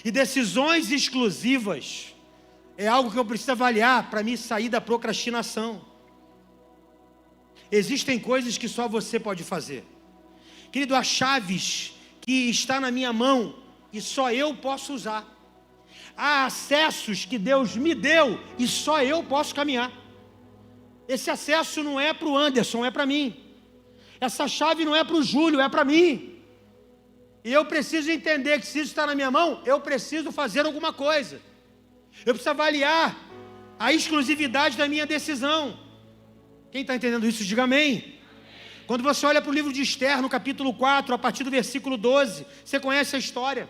E decisões exclusivas é algo que eu preciso avaliar para me sair da procrastinação. Existem coisas que só você pode fazer. Querido, há chaves que está na minha mão e só eu posso usar. Há acessos que Deus me deu e só eu posso caminhar. Esse acesso não é para o Anderson, é para mim. Essa chave não é para o Júlio, é para mim. E eu preciso entender que se isso está na minha mão, eu preciso fazer alguma coisa. Eu preciso avaliar a exclusividade da minha decisão. Quem está entendendo isso, diga amém. Quando você olha para o livro de Esther, no capítulo 4, a partir do versículo 12, você conhece a história.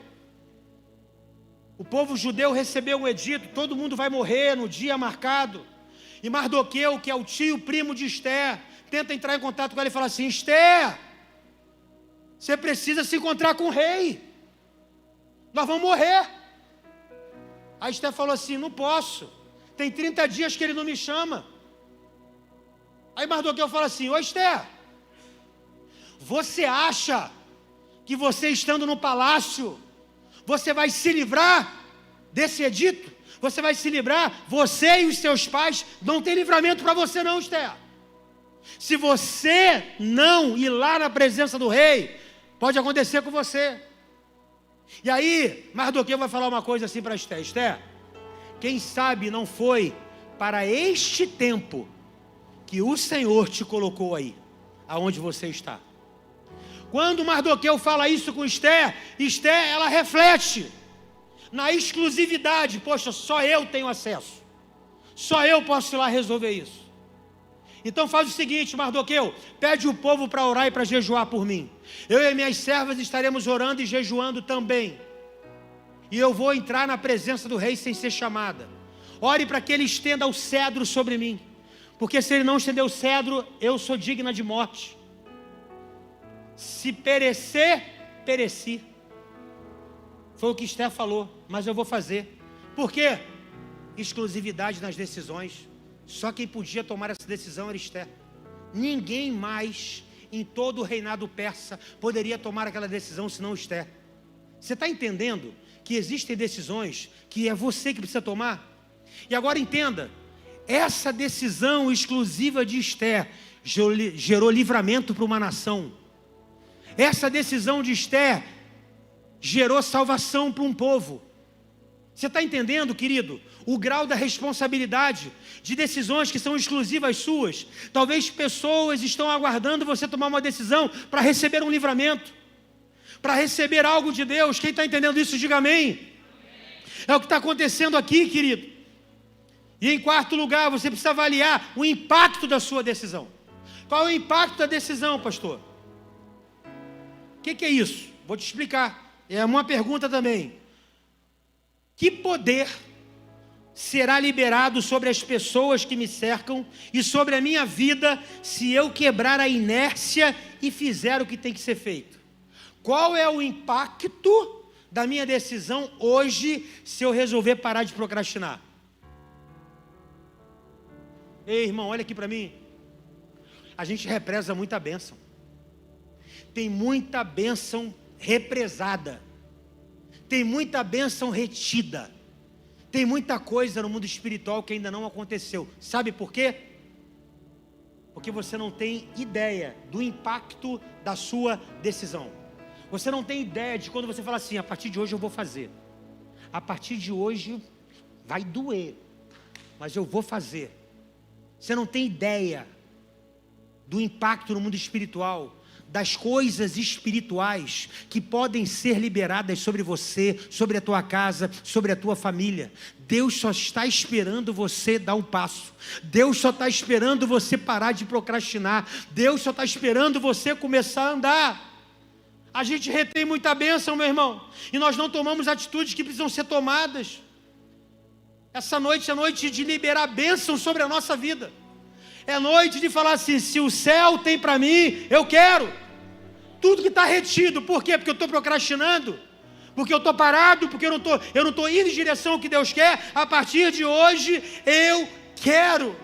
O povo judeu recebeu um edito, todo mundo vai morrer no dia marcado. E Mardoqueu, que é o tio primo de Esther, tenta entrar em contato com ela e fala assim: Esther, você precisa se encontrar com o rei. Nós vamos morrer. A Esther falou assim: não posso. Tem 30 dias que ele não me chama. Aí Mardoqueu fala assim: ô Esther, você acha que você estando no palácio, você vai se livrar desse edito? Você vai se livrar? Você e os seus pais não tem livramento para você não, Esther. Se você não ir lá na presença do rei, pode acontecer com você. E aí, Mardoqueu vai falar uma coisa assim para Esther: Esther, quem sabe não foi para este tempo que o Senhor te colocou aí, aonde você está. Quando Mardoqueu fala isso com Esther, Esther, ela reflete na exclusividade. Poxa, só eu tenho acesso. Só eu posso ir lá resolver isso. Então faz o seguinte, Mardoqueu, pede o povo para orar e para jejuar por mim. Eu e minhas servas estaremos orando e jejuando também. E eu vou entrar na presença do rei sem ser chamada. Ore para que ele estenda o cedro sobre mim. Porque se ele não estender o cedro, eu sou digna de morte. Se perecer, pereci. Foi o que Esther falou, mas eu vou fazer. Por quê? Exclusividade nas decisões. Só quem podia tomar essa decisão era Esther. Ninguém mais em todo o reinado persa poderia tomar aquela decisão senão Esther. Você está entendendo que existem decisões que é você que precisa tomar? E agora entenda, essa decisão exclusiva de Esther gerou livramento para uma nação. Essa decisão de Esther gerou salvação para um povo. Você está entendendo, querido, o grau da responsabilidade de decisões que são exclusivas suas? Talvez pessoas estão aguardando você tomar uma decisão para receber um livramento, para receber algo de Deus. Quem está entendendo isso, diga amém. É o que está acontecendo aqui, querido. E em quarto lugar, você precisa avaliar o impacto da sua decisão. Qual é o impacto da decisão, pastor? O que é isso? Vou te explicar. É uma pergunta também. Que poder será liberado sobre as pessoas que me cercam e sobre a minha vida se eu quebrar a inércia e fizer o que tem que ser feito? Qual é o impacto da minha decisão hoje se eu resolver parar de procrastinar? Ei, irmão, olha aqui para mim. A gente represa muita bênção. Tem muita bênção represada. Tem muita bênção retida. Tem muita coisa no mundo espiritual que ainda não aconteceu. Sabe por quê? Porque você não tem ideia do impacto da sua decisão. Você não tem ideia de quando você fala assim: a partir de hoje eu vou fazer. A partir de hoje vai doer, mas eu vou fazer. Você não tem ideia do impacto no mundo espiritual, das coisas espirituais que podem ser liberadas sobre você, sobre a tua casa, sobre a tua família. Deus só está esperando você dar um passo. Deus só está esperando você parar de procrastinar. Deus só está esperando você começar a andar. A gente retém muita bênção, meu irmão, e nós não tomamos atitudes que precisam ser tomadas. Essa noite é noite de liberar bênção sobre a nossa vida. É noite de falar assim: se o céu tem para mim, eu quero. Tudo que está retido, por quê? Porque eu estou procrastinando, porque eu estou parado, porque eu não estou indo em direção ao que Deus quer. A partir de hoje, eu quero.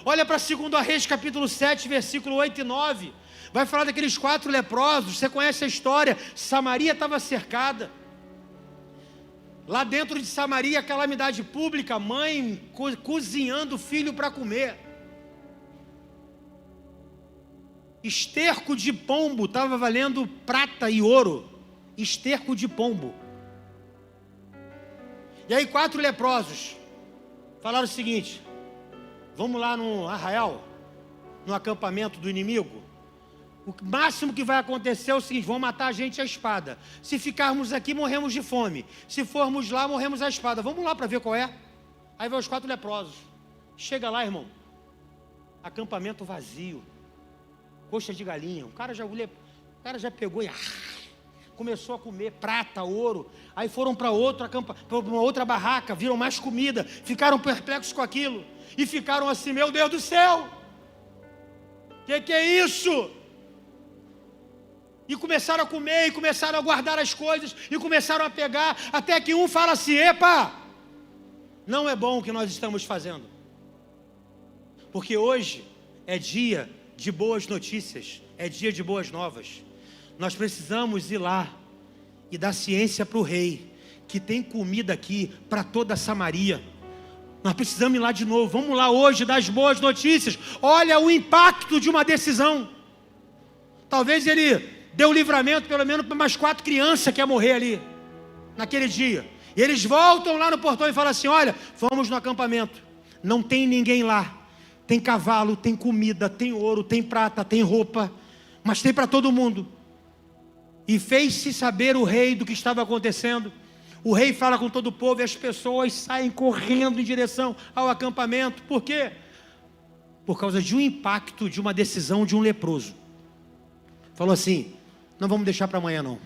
Olha para 2 Reis, capítulo 7, versículo 8 e 9. Vai falar daqueles 4 leprosos. Você conhece a história. Samaria estava cercada. Lá dentro de Samaria, calamidade pública, mãe cozinhando filho para comer. Esterco de pombo estava valendo prata e ouro. Esterco de pombo. E aí 4 leprosos falaram o seguinte: vamos lá no arraial, no acampamento do inimigo. O máximo que vai acontecer é o seguinte: vão matar a gente à espada. Se ficarmos aqui, morremos de fome. Se formos lá, morremos à espada. Vamos lá para ver qual é. Aí vai os 4 leprosos. Chega lá, irmão, acampamento vazio, coxa de galinha. O cara já pegou e começou a comer prata, ouro. Aí foram para uma outra barraca, viram mais comida, ficaram perplexos com aquilo e ficaram assim: meu Deus do céu, que é isso? E começaram a comer, e começaram a guardar as coisas, e começaram a pegar, até que um fala assim: epa, não é bom o que nós estamos fazendo, porque hoje é dia de boas notícias, é dia de boas novas. Nós precisamos ir lá e dar ciência para o rei, que tem comida aqui para toda a Samaria. Nós precisamos ir lá de novo. Vamos lá hoje dar as boas notícias. Olha o impacto de uma decisão. Talvez ele deu livramento pelo menos para mais 4 crianças que iam morrer ali naquele dia. E eles voltam lá no portão e falam assim: olha, vamos no acampamento, não tem ninguém lá. Tem cavalo, tem comida, tem ouro, tem prata, tem roupa, mas tem para todo mundo. E fez-se saber o rei do que estava acontecendo. O rei fala com todo o povo e as pessoas saem correndo em direção ao acampamento. Por quê? Por causa de um impacto, de uma decisão de um leproso. Falou assim: não vamos deixar para amanhã não.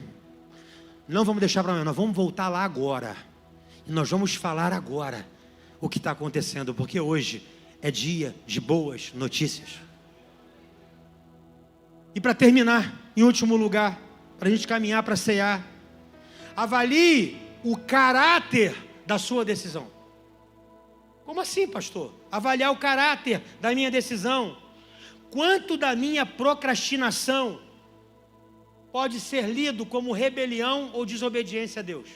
Não vamos deixar para amanhã, nós vamos voltar lá agora. E nós vamos falar agora o que está acontecendo, porque hoje é dia de boas notícias. E para terminar, em último lugar, para a gente caminhar para cear, avalie o caráter da sua decisão. Como assim, pastor? Avaliar o caráter da minha decisão. Quanto da minha procrastinação pode ser lido como rebelião ou desobediência a Deus?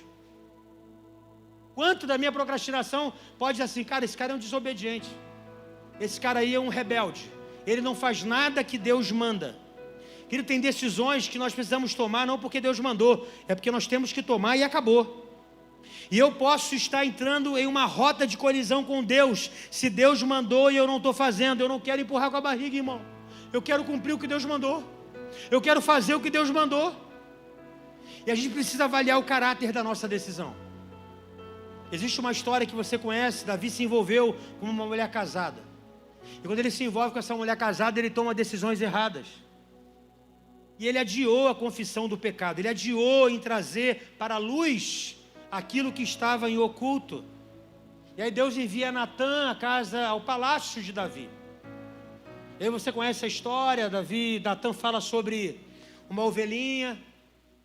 Quanto da minha procrastinação pode ser assim: cara, esse cara é um desobediente, esse cara aí é um rebelde, ele não faz nada que Deus manda. Ele tem decisões que nós precisamos tomar, não porque Deus mandou, é porque nós temos que tomar e acabou. E eu posso estar entrando em uma rota de colisão com Deus, se Deus mandou e eu não estou fazendo. Eu não quero empurrar com a barriga, irmão. Eu quero cumprir o que Deus mandou. Eu quero fazer o que Deus mandou. E a gente precisa avaliar o caráter da nossa decisão. Existe uma história que você conhece: Davi se envolveu com uma mulher casada. E quando ele se envolve com essa mulher casada, ele toma decisões erradas. E ele adiou a confissão do pecado. Ele adiou em trazer para a luz aquilo que estava em oculto. E aí Deus envia Natã à casa, ao palácio de Davi. E aí você conhece a história. Natã fala sobre uma ovelhinha,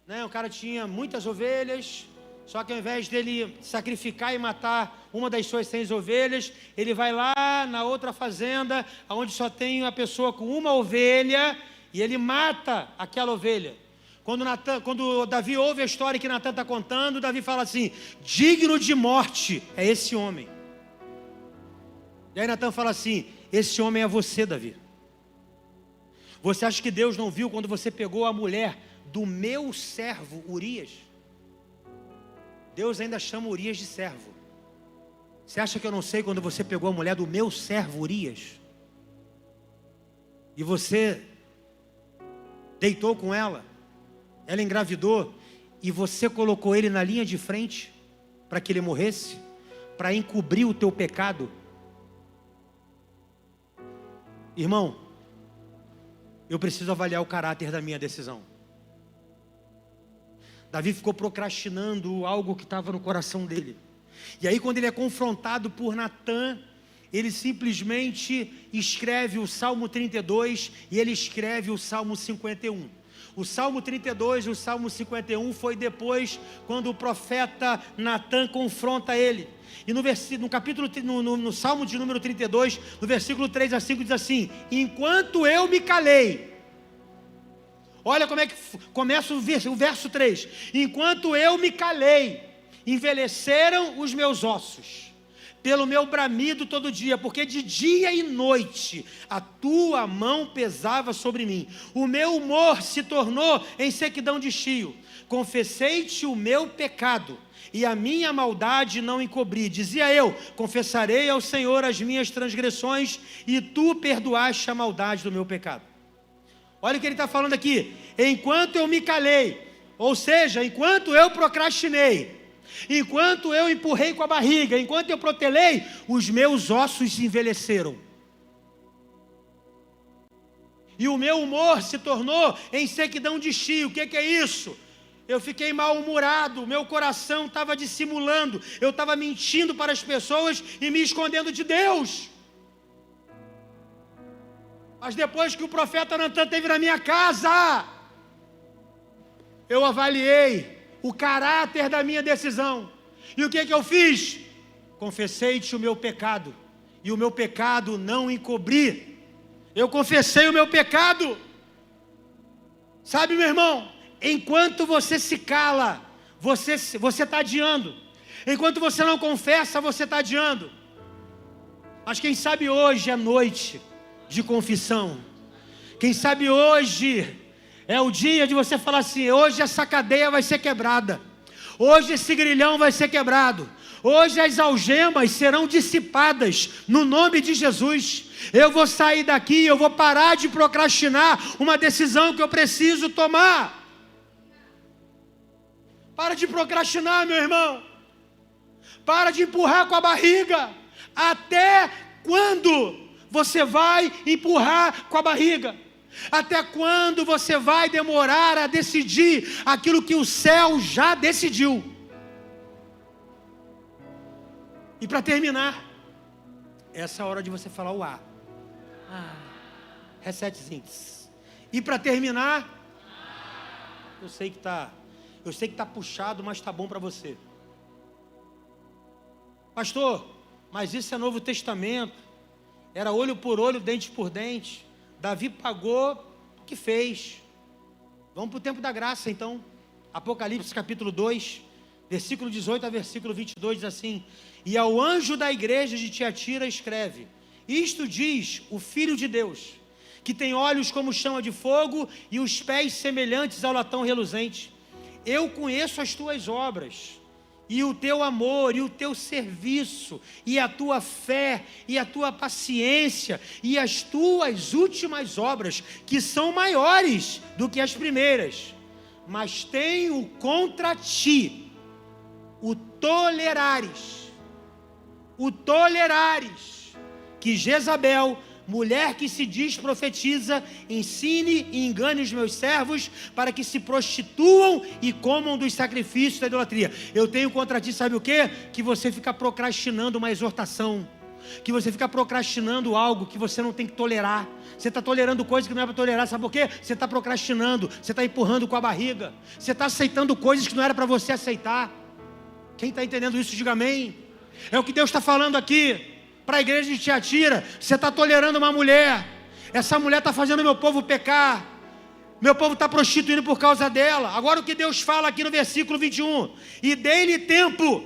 né? O cara tinha muitas ovelhas, só que ao invés dele sacrificar e matar uma das suas 100 ovelhas, ele vai lá na outra fazenda, onde só tem uma pessoa com uma ovelha, e ele mata aquela ovelha. Quando Davi ouve a história que Natã está contando, Davi fala assim: digno de morte é esse homem. E aí Natã fala assim: esse homem é você, Davi. Você acha que Deus não viu quando você pegou a mulher do meu servo Urias? Deus ainda chama Urias de servo. Você acha que eu não sei quando você pegou a mulher do meu servo Urias? E você deitou com ela, ela engravidou, e você colocou ele na linha de frente para que ele morresse, para encobrir o teu pecado. Irmão, eu preciso avaliar o caráter da minha decisão. Davi ficou procrastinando algo que estava no coração dele. E aí, quando ele é confrontado por Natã, ele simplesmente escreve o Salmo 32 e ele escreve o Salmo 51. O Salmo 32 e o Salmo 51 foi depois, quando o profeta Natã confronta ele. E no Salmo de número 32, no versículo 3 a 5, diz assim: enquanto eu me calei. Olha como é que começa o verso 3. Enquanto eu me calei, envelheceram os meus ossos, pelo meu bramido todo dia, porque de dia e noite a tua mão pesava sobre mim. O meu humor se tornou em sequidão de chio. Confessei-te o meu pecado, e a minha maldade não encobri. Dizia eu: confessarei ao Senhor as minhas transgressões, e tu perdoaste a maldade do meu pecado. Olha o que ele está falando aqui. Enquanto eu me calei, ou seja, enquanto eu procrastinei, enquanto eu empurrei com a barriga, enquanto eu protelei, os meus ossos envelheceram. E o meu humor se tornou em sequidão de chio. O que é isso? Eu fiquei mal-humorado, meu coração estava dissimulando, eu estava mentindo para as pessoas e me escondendo de Deus. Mas depois que o profeta Natã esteve na minha casa, eu avaliei o caráter da minha decisão. E o que eu fiz? Confessei-te o meu pecado, e o meu pecado não encobri. Eu confessei o meu pecado. Sabe, meu irmão, enquanto você se cala, você está adiando. Enquanto você não confessa, você está adiando. Mas quem sabe hoje é noite de confissão. Quem sabe hoje é o dia de você falar assim: hoje essa cadeia vai ser quebrada, hoje esse grilhão vai ser quebrado, hoje as algemas serão dissipadas no nome de Jesus. Eu vou sair daqui, eu vou parar de procrastinar uma decisão que eu preciso tomar. Para de procrastinar, meu irmão. Para de empurrar com a barriga. Até quando você vai empurrar com a barriga? Até quando você vai demorar a decidir aquilo que o céu já decidiu? E para terminar, essa é a hora de você falar o A. Resetezinho. E para terminar, eu sei que tá puxado, mas tá bom para você. Pastor, mas isso é Novo Testamento. Era olho por olho, dente por dente. Davi pagou o que fez. Vamos para o tempo da graça então. Apocalipse capítulo 2, versículo 18 a versículo 22 diz assim: e ao anjo da igreja de Tiatira escreve: isto diz o Filho de Deus, que tem olhos como chama de fogo e os pés semelhantes ao latão reluzente. Eu conheço as tuas obras, e o teu amor, e o teu serviço, e a tua fé, e a tua paciência, e as tuas últimas obras, que são maiores do que as primeiras. Mas tenho contra ti o tolerares, que Jezabel, mulher que se diz profetiza, ensine e engane os meus servos para que se prostituam e comam dos sacrifícios da idolatria. Eu tenho contra ti, sabe o quê? Que você fica procrastinando uma exortação, que você fica procrastinando algo que você não tem que tolerar. Você está tolerando coisas que não é para tolerar, sabe por quê? Você está procrastinando, você está empurrando com a barriga, você está aceitando coisas que não era para você aceitar. Quem está entendendo isso, diga amém. É o que Deus está falando aqui para a igreja de Tiatira. Você está tolerando uma mulher, essa mulher está fazendo meu povo pecar, meu povo está prostituindo por causa dela. Agora o que Deus fala aqui no versículo 21, e dei-lhe tempo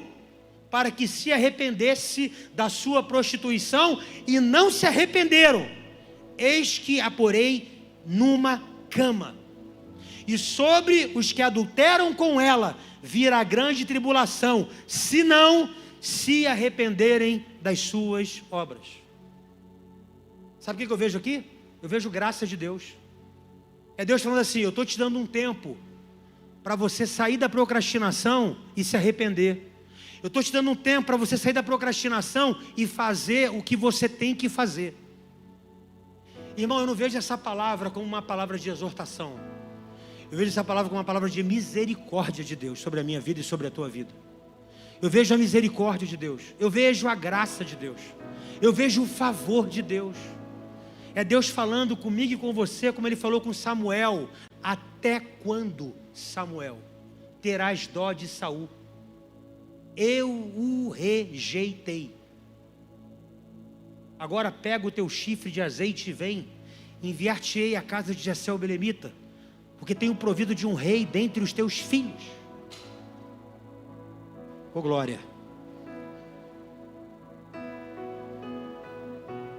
para que se arrependesse da sua prostituição, e não se arrependeram. Eis que a porei numa cama, e sobre os que adulteram com ela virá grande tribulação, se não se arrependerem das suas obras. Sabe o que eu vejo aqui? Eu vejo graça de Deus. É Deus falando assim: eu estou te dando um tempo para você sair da procrastinação e se arrepender. Eu estou te dando um tempo para você sair da procrastinação e fazer o que você tem que fazer. Irmão, eu não vejo essa palavra como uma palavra de exortação. Eu vejo essa palavra como uma palavra de misericórdia de Deus sobre a minha vida e sobre a tua vida. Eu vejo a misericórdia de Deus. Eu vejo a graça de Deus. Eu vejo o favor de Deus. É Deus falando comigo e com você, como Ele falou com Samuel. Até quando, Samuel, terás dó de Saul? Eu o rejeitei. Agora pega o teu chifre de azeite e vem, enviar-te-ei à casa de Jessé o belemita, porque tenho provido de um rei dentre os teus filhos. Oh glória.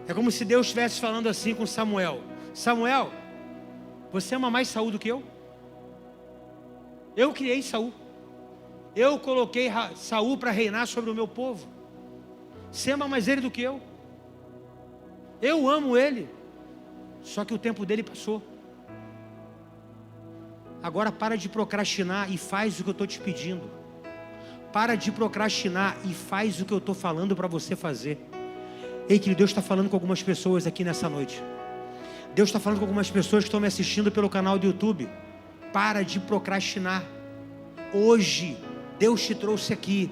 É como se Deus estivesse falando assim com Samuel: Samuel, você ama mais Saul do que eu? Eu criei Saul. Eu coloquei Saul para reinar sobre o meu povo. Você ama mais ele do que eu? Eu amo ele. Só que o tempo dele passou. Agora para de procrastinar e faz o que eu estou te pedindo. Para de procrastinar e faz o que eu estou falando para você fazer. Ei, querido, Deus está falando com algumas pessoas aqui nessa noite. Deus está falando com algumas pessoas que estão me assistindo pelo canal do YouTube. Para de procrastinar. Hoje, Deus te trouxe aqui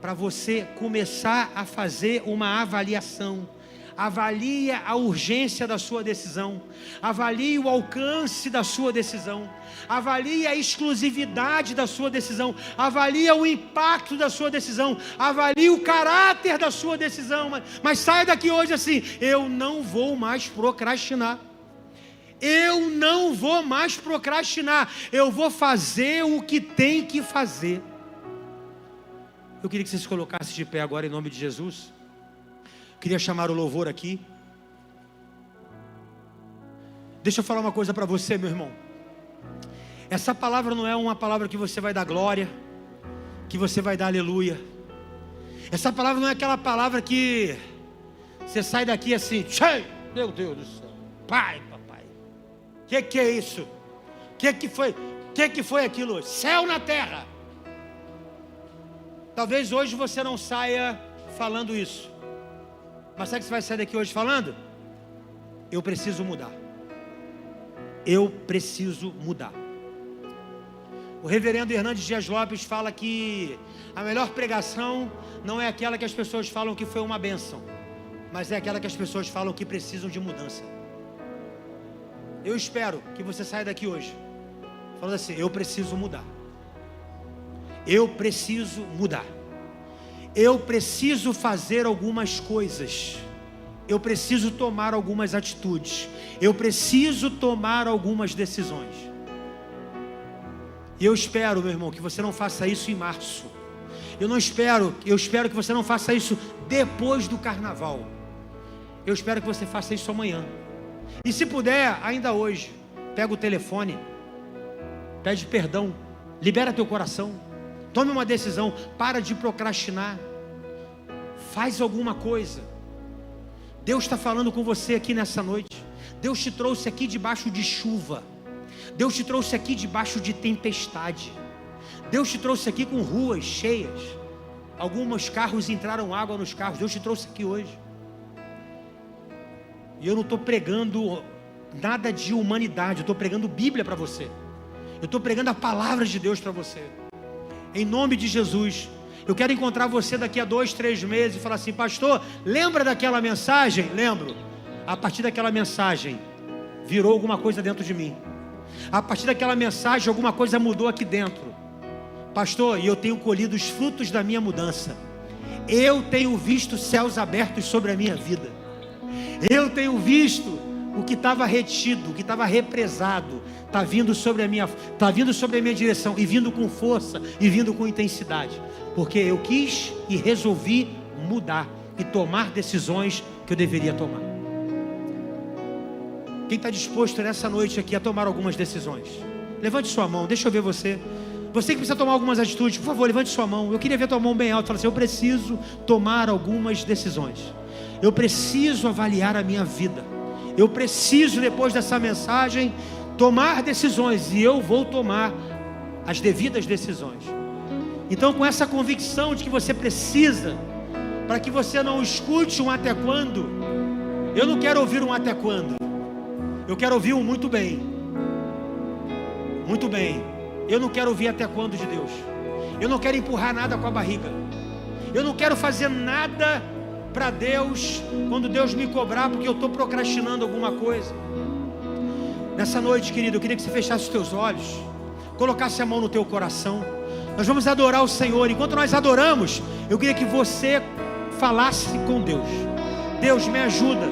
para você começar a fazer uma avaliação. Avalie a urgência da sua decisão. Avalie o alcance da sua decisão. Avalie a exclusividade da sua decisão. Avalie o impacto da sua decisão. Avalie o caráter da sua decisão. Mas saia daqui hoje assim: eu não vou mais procrastinar. Eu não vou mais procrastinar. Eu vou fazer o que tem que fazer. Eu queria que você se colocasse de pé agora em nome de Jesus. Queria chamar o louvor aqui. Deixa eu falar uma coisa para você, meu irmão. Essa palavra não é uma palavra que você vai dar glória, que você vai dar aleluia. Essa palavra não é aquela palavra que você sai daqui assim: meu Deus do céu, pai, papai, que é isso? Que foi aquilo hoje? Céu na terra. Talvez hoje você não saia falando isso. Mas sabe que você vai sair daqui hoje falando? Eu preciso mudar. Eu preciso mudar. O reverendo Hernandes Dias Lopes fala que a melhor pregação não é aquela que as pessoas falam que foi uma bênção, mas é aquela que as pessoas falam que precisam de mudança. Eu espero que você saia daqui hoje falando assim: eu preciso mudar. Eu preciso mudar. Eu preciso fazer algumas coisas. Eu preciso tomar algumas atitudes. Eu preciso tomar algumas decisões. E eu espero, meu irmão, que você não faça isso em março. Eu espero que você não faça isso depois do carnaval. Eu espero que você faça isso amanhã. E se puder, ainda hoje, pega o telefone, pede perdão, libera teu coração. Tome uma decisão, para de procrastinar. Faz alguma coisa. Deus está falando com você aqui nessa noite. Deus te trouxe aqui debaixo de chuva. Deus te trouxe aqui debaixo de tempestade. Deus te trouxe aqui com ruas cheias. Alguns carros entraram água nos carros. Deus te trouxe aqui hoje. E eu não estou pregando nada de humanidade. Eu estou pregando Bíblia para você. Eu estou pregando a palavra de Deus para você. Em nome de Jesus. Eu quero encontrar você daqui a 2, 3 meses e falar assim: pastor, lembra daquela mensagem? Lembro. A partir daquela mensagem virou alguma coisa dentro de mim. A partir daquela mensagem alguma coisa mudou aqui dentro. Pastor, e eu tenho colhido os frutos da minha mudança. Eu tenho visto céus abertos sobre a minha vida. Eu tenho visto o que estava retido, o que estava represado, está vindo sobre a minha direção, e vindo com força, e vindo com intensidade, porque eu quis e resolvi mudar, e tomar decisões que eu deveria tomar. Quem está disposto nessa noite aqui a tomar algumas decisões? Levante sua mão, deixa eu ver você. Você que precisa tomar algumas atitudes, por favor, levante sua mão. Eu queria ver tua mão bem alta. Fala assim: eu preciso tomar algumas decisões. Eu preciso avaliar a minha vida. Eu preciso, depois dessa mensagem, tomar decisões, e eu vou tomar as devidas decisões. Então, com essa convicção de que você precisa, para que você não escute um até quando, eu não quero ouvir um até quando, eu quero ouvir um muito bem. Muito bem. Eu não quero ouvir até quando de Deus. Eu não quero empurrar nada com a barriga. Eu não quero fazer nada para Deus quando Deus me cobrar, porque eu estou procrastinando alguma coisa. Nessa noite, querido, eu queria que você fechasse os teus olhos, colocasse a mão no teu coração. Nós vamos adorar o Senhor. Enquanto nós adoramos, eu queria que você falasse com Deus. Deus, me ajuda.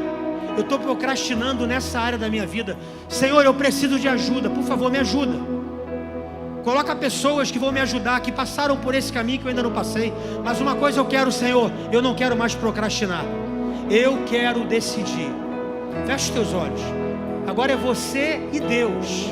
Eu estou procrastinando nessa área da minha vida. Senhor, eu preciso de ajuda. Por favor, me ajuda. Coloca pessoas que vão me ajudar, que passaram por esse caminho que eu ainda não passei. Mas uma coisa eu quero, Senhor, eu não quero mais procrastinar. Eu quero decidir. Feche os teus olhos. Agora é você e Deus.